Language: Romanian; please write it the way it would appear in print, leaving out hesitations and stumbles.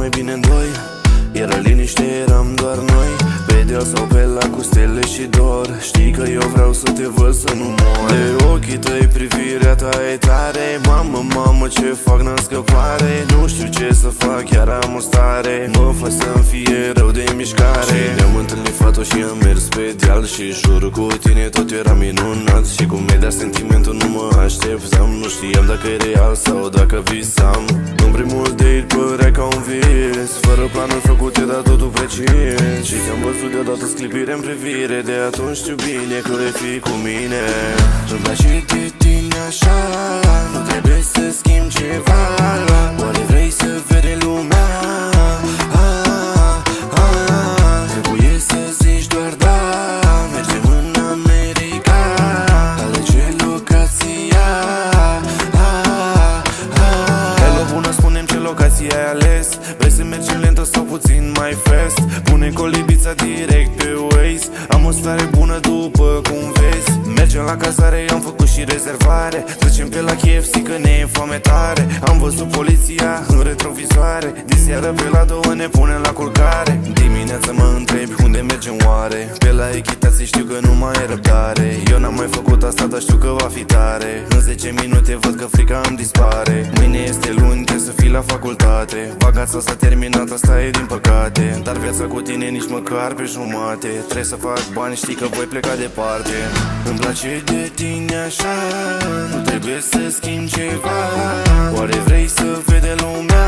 mai bine în doi. Era liniște, eram doar noi. Pe deal sau pe la cu stele și dor. Știi că eu vreau să te văd să nu mor. De ochii tăi privirea ta e tare. Mamă, mamă, ce fac, n-am scăpare. Nu știu ce să fac, chiar am o stare. Mă faci să-mi fie rău de mișcare. Și ne-am întâlnit, fato, și am mers pe deal. Și jur cu tine tot era minunat. Și cum mi-ai dat sentimentul nu mă așteptam. Nu știam dacă e real sau dacă visam. În primul date părea ca un vis, fără planuri făcute, dar totul precis. Și te-am văzut deodată sclipire în privire. De atunci știu bine că vei fi cu mine. Îmi place de tine așa, nu trebuie să schimb ceva. Oare vrei să vede lumea? Trebuie să zici doar da. Mergem în America. Alege locația. Hello, bună, spune-mi ce locație ai ales. Vrei să mergem lentă sau puțin mai fast? Pune colibița direct pe Waze. Am o stare bună după cum vezi. Mergem la cazare, am făcut și rezervare. Trecem pe la KFC că ne e foame tare. Am văzut poliția în retrovizoare. Diseară pe la 2 ne punem la culcare. Dimineața mă întrebi unde mergem oare. Pe la echitație știu că nu mai e răbdare. Eu n-am mai făcut asta, dar știu că va fi tare. În 10 minute văd că frica îmi dispare. Mâine este luni, trebuie să fii la facultate. Vacanța s-a terminat, asta e din păcate. Dar viața cu tine nici măcar pe jumate. Trebuie să fac bani, știi că voi pleca departe. Îmi place de tine așa, nu trebuie să schimbi ceva. Oare vrei să vede lumea?